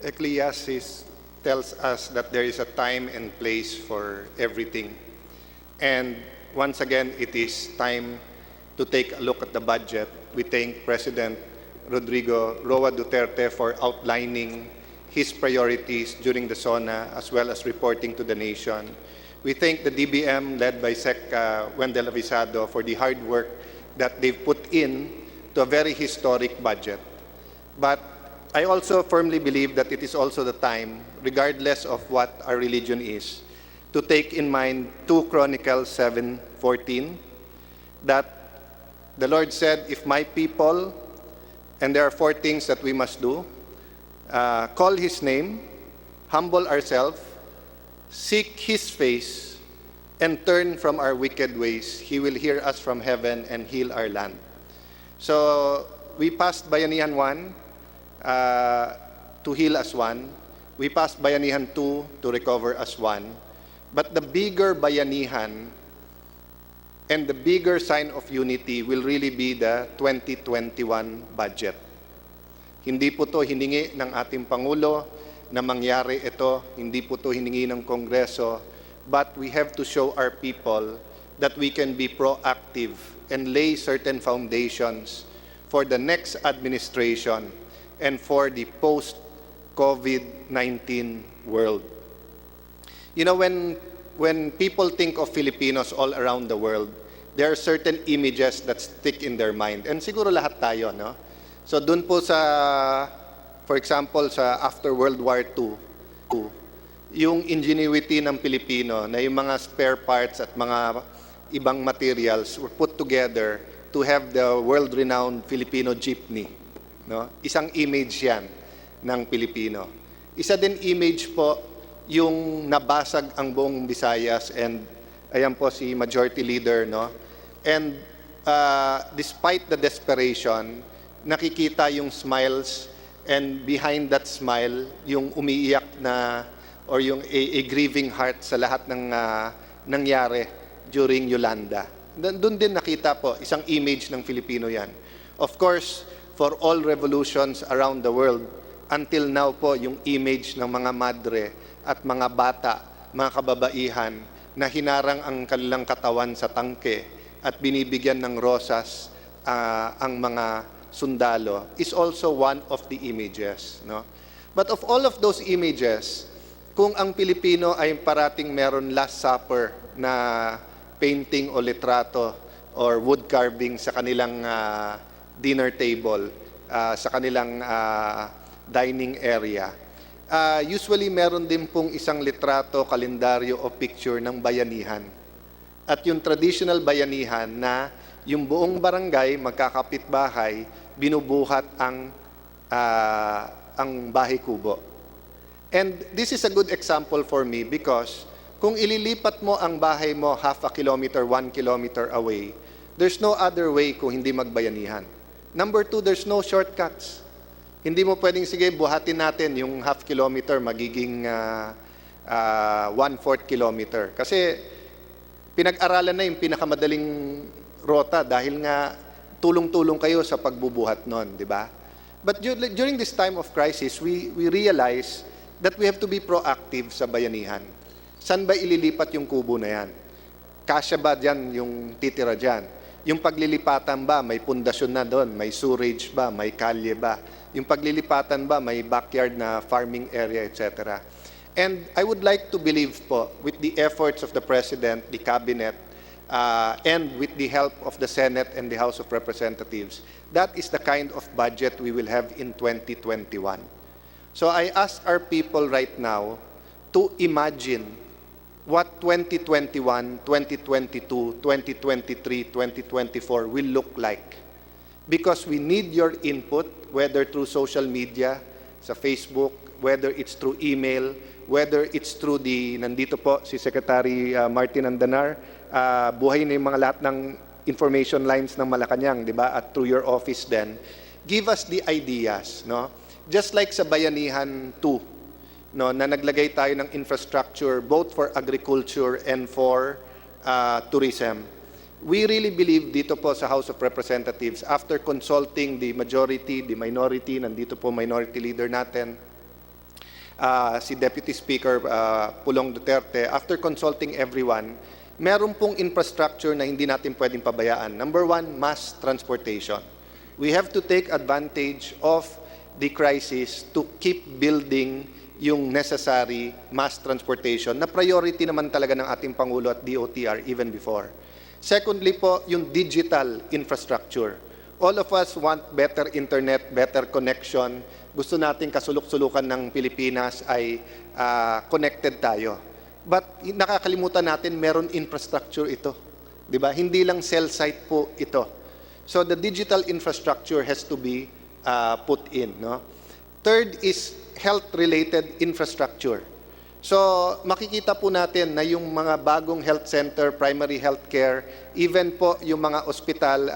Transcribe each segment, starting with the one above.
Ecclesiastes tells us that there is a time and place for everything. And once again, it is time to take a look at the budget. We thank President Rodrigo Roa Duterte for outlining his priorities during the SONA as well as reporting to the nation. We thank the DBM led by Sec Wendell Avisado for the hard work that they've put in to a very historic budget. But I also firmly believe that it is also the time, regardless of what our religion is, to take in mind 2 Chronicles 7:14, that the Lord said, if my people, and there are 4 things that we must do, call His name, humble ourselves, seek His face, and turn from our wicked ways, He will hear us from heaven and heal our land. So we passed Bayanihan 1 to heal as one. We passed Bayanihan 2 to recover as one. But the bigger Bayanihan and the bigger sign of unity will really be the 2021 budget. Hindi po to hiningi ng ating Pangulo na mangyari ito. Hindi po to hiningi ng Kongreso. But we have to show our people that we can be proactive and lay certain foundations for the next administration and for the post-COVID-19 world. You know, when people think of Filipinos all around the world, there are certain images that stick in their mind. And siguro lahat tayo, no? So dun po sa, for example, sa after World War II, yung ingenuity ng Pilipino na yung mga spare parts at mga ibang materials were put together to have the world-renowned Filipino jeepney. No? Isang image yan ng Pilipino. Isa din image po yung nabasag ang buong Visayas, and ayan po si Majority Leader, no? And despite the desperation, nakikita yung smiles, and behind that smile, yung umiiyak na or yung a grieving heart sa lahat ng nangyari during Yolanda. Doon din nakita po, isang image ng Filipino yan. Of course, for all revolutions around the world, until now po, yung image ng mga madre at mga bata, mga kababaihan, na hinarang ang kanilang katawan sa tangke at binibigyan ng rosas ang mga sundalo, is also one of the images. No? But of all of those images, kung ang Pilipino ay parating meron Last Supper na painting o litrato or wood carving sa kanilang dinner table, sa kanilang dining area. Usually, meron din pong isang litrato, kalendaryo o picture ng bayanihan. At yung traditional bayanihan na yung buong barangay, magkakapitbahay, binubuhat ang bahay kubo. And this is a good example for me because kung ililipat mo ang bahay mo half a kilometer, 1 kilometer away, there's no other way kung hindi magbayanihan. Number 2, there's no shortcuts. Hindi mo pwedeng, sige, buhatin natin yung half kilometer, magiging 1/4 kilometer. Kasi pinag-aralan na yung pinakamadaling rota dahil nga tulong-tulong kayo sa pagbubuhat nun, di ba? But during this time of crisis, we realize that we have to be proactive sa bayanihan. Saan ba ililipat yung kubo na yan? Kasya ba dyan yung titira dyan? Yung paglilipatan ba, may pundasyon na doon? May sewerage ba? May kalye ba? Yung paglilipatan ba, may backyard na farming area, etc. And I would like to believe po, with the efforts of the President, the Cabinet, and with the help of the Senate and the House of Representatives, that is the kind of budget we will have in 2021. So I ask our people right now to imagine what 2021, 2022, 2023, 2024 will look like. Because we need your input, whether through social media, sa Facebook, whether it's through email, whether it's through nandito po si Secretary Martin Andanar, buhay na yung mga lahat ng information lines ng Malacanang, di ba? At through your office then, give us the ideas, no? Just like sa Bayanihan 2, no, na naglagay tayo ng infrastructure both for agriculture and for tourism. We really believe dito po sa House of Representatives, after consulting the majority, the minority, nandito po minority leader natin, si Deputy Speaker Pulong Duterte, after consulting everyone, meron pong infrastructure na hindi natin pwedeng pabayaan. Number one, mass transportation. We have to take advantage of the crisis to keep building yung necessary mass transportation na priority naman talaga ng ating Pangulo at DOTR even before. Secondly po, yung digital infrastructure. All of us want better internet, better connection. Gusto nating kasulok-sulukan ng Pilipinas ay connected tayo. But nakakalimutan natin meron infrastructure ito. 'Di ba? Hindi lang cell site po ito. So the digital infrastructure has to be put in, no? Third is health-related infrastructure. So makikita po natin na yung mga bagong health center, primary health care, even po yung mga ospital,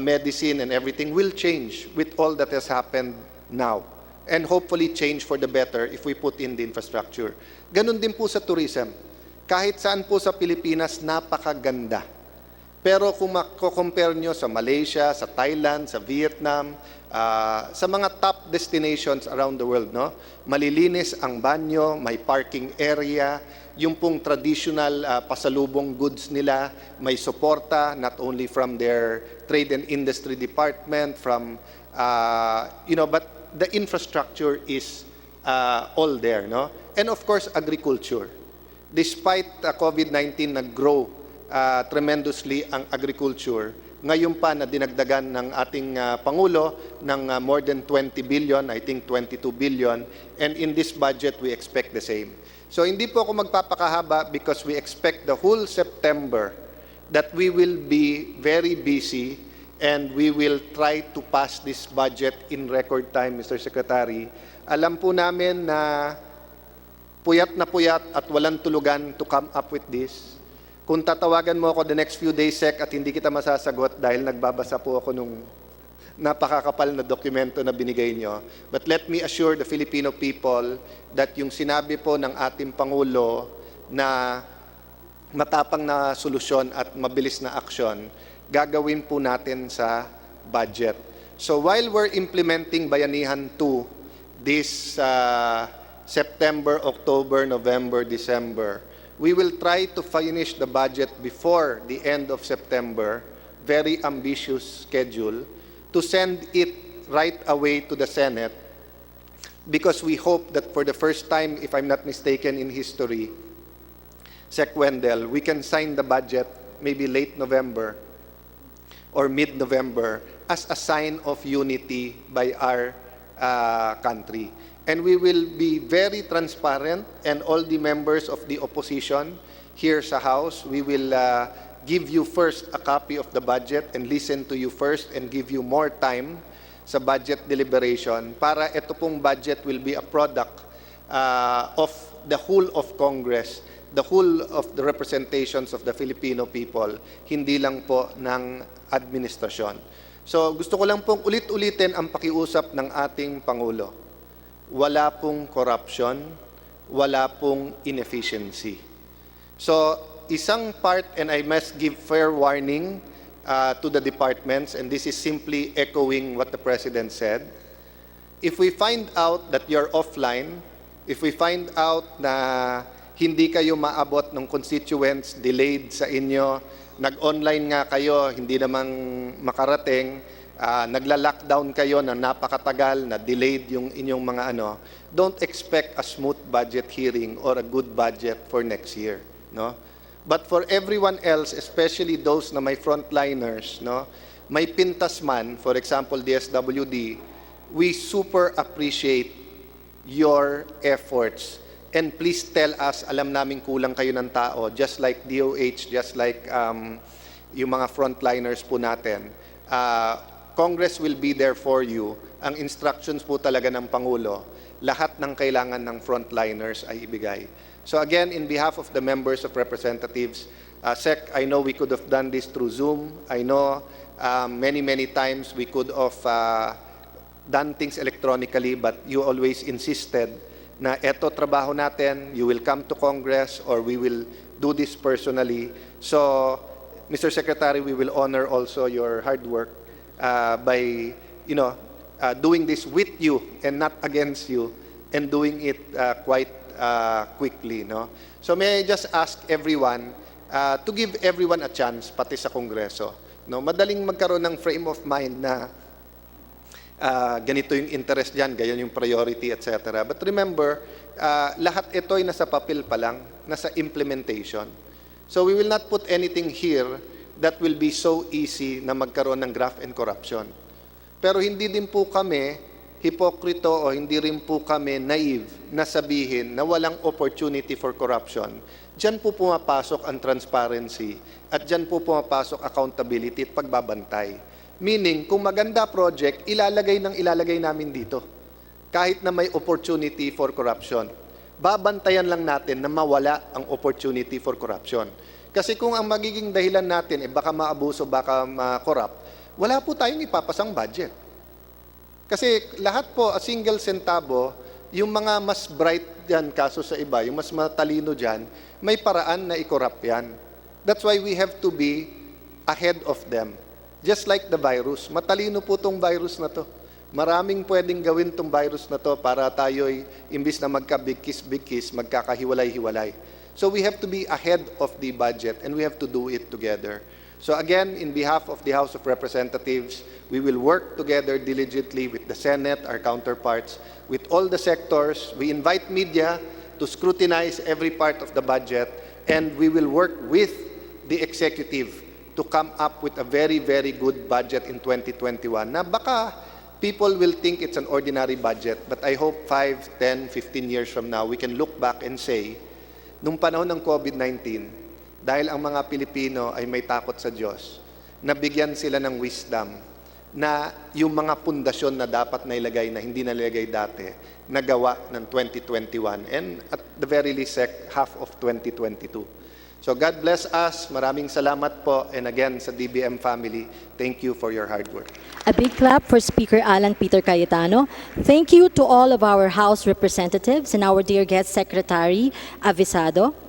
medicine and everything will change with all that has happened now. And hopefully change for the better if we put in the infrastructure. Ganun din po sa tourism. Kahit saan po sa Pilipinas, napakaganda. Pero kung mako-compare nyo sa Malaysia, sa Thailand, sa Vietnam, sa mga top destinations around the world, no? Malilinis ang banyo, may parking area, yung pong traditional pasalubong goods nila, may suporta not only from their trade and industry department, from, but the infrastructure is all there, no? And of course, agriculture. Despite COVID-19 nag-grow tremendously ang agriculture, ngayon pa na dinagdagan ng ating Pangulo ng more than 20 billion, I think 22 billion, and in this budget we expect the same. So hindi po ako magpapakahaba because we expect the whole September that we will be very busy and we will try to pass this budget in record time, Mr. Secretary. Alam po namin na puyat at walang tulugan to come up with this. Kung tatawagan mo ako the next few days, Sec, at hindi kita masasagot dahil nagbabasa po ako nung napakakapal na dokumento na binigay nyo. But let me assure the Filipino people that yung sinabi po ng ating Pangulo na matapang na solusyon at mabilis na aksyon, gagawin po natin sa budget. So while we're implementing Bayanihan 2 this September, October, November, December, we will try to finish the budget before the end of September, very ambitious schedule, to send it right away to the Senate because we hope that for the first time, if I'm not mistaken in history, Sec Wendell, we can sign the budget maybe late November or mid-November as a sign of unity by our country. And we will be very transparent, and all the members of the opposition here sa House, we will give you first a copy of the budget and listen to you first and give you more time sa budget deliberation para ito pong budget will be a product of the whole of Congress, the whole of the representations of the Filipino people, hindi lang po ng administrasyon. So gusto ko lang pong ulit-ulitin ang pakiusap ng ating Pangulo. Wala pong corruption, wala pong inefficiency. So, isang part, and I must give fair warning to the departments, and this is simply echoing what the President said. If we find out that you're offline, if we find out na hindi kayo maabot ng constituents, delayed sa inyo, nag-online nga kayo, hindi namang makarating, nagla-lockdown kayo na napakatagal, na delayed yung inyong mga don't expect a smooth budget hearing or a good budget for next year, no? But for everyone else, especially those na may frontliners, no, may pintas man, for example, DSWD, we super appreciate your efforts. And please tell us, alam namin kulang kayo ng tao, just like DOH, just like yung mga frontliners po natin. Congress will be there for you. Ang instructions po talaga ng Pangulo, lahat ng kailangan ng frontliners ay ibigay. So again, in behalf of the members of representatives, Sec, I know we could have done this through Zoom. I know many times we could have done things electronically, but you always insisted na eto trabaho natin, you will come to Congress or we will do this personally. So, Mr. Secretary, we will honor also your hard work by doing this with you and not against you and doing it quite quickly. No? So may I just ask everyone to give everyone a chance, pati sa Kongreso. No? Madaling magkaroon ng frame of mind na ganito yung interest dyan, ganyan yung priority, etc. But remember, lahat ito ay nasa papel pa lang, nasa implementation. So we will not put anything here that will be so easy na magkaroon ng graft and corruption. Pero hindi din po kami hipokrito o hindi rin po kami naive na sabihin na walang opportunity for corruption. Diyan po pumapasok ang transparency at diyan po pumapasok accountability at pagbabantay. Meaning, kung maganda project, ilalagay namin dito. Kahit na may opportunity for corruption. Babantayan lang natin na mawala ang opportunity for corruption. Kasi kung ang magiging dahilan natin, baka maabuso, baka ma-corrupt, wala po tayong ipapasang budget. Kasi lahat po, a single centavo, yung mga mas bright dyan, kaso sa iba, yung mas matalino dyan, may paraan na i-corrupt yan. That's why we have to be ahead of them. Just like the virus. Matalino po itong virus na to. Maraming pwedeng gawin itong virus na to para tayo'y, imbis na magka-big kiss, magkakahiwalay-hiwalay. So we have to be ahead of the budget and we have to do it together. So again, in behalf of the House of Representatives, we will work together diligently with the Senate, our counterparts, with all the sectors. We invite media to scrutinize every part of the budget, and we will work with the executive to come up with a very, very good budget in 2021. Na baka people will think it's an ordinary budget, but I hope 5, 10, 15 years from now, we can look back and say, nung panahon ng COVID-19, dahil ang mga Pilipino ay may takot sa Diyos, nabigyan sila ng wisdom na yung mga pundasyon na dapat nailagay na hindi nalagay dati, nagawa ng 2021 and at the very least half of 2022. So God bless us. Maraming salamat po. And again, sa DBM family, thank you for your hard work. A big clap for Speaker Alan Peter Cayetano. Thank you to all of our House representatives and our dear guest Secretary Avisado.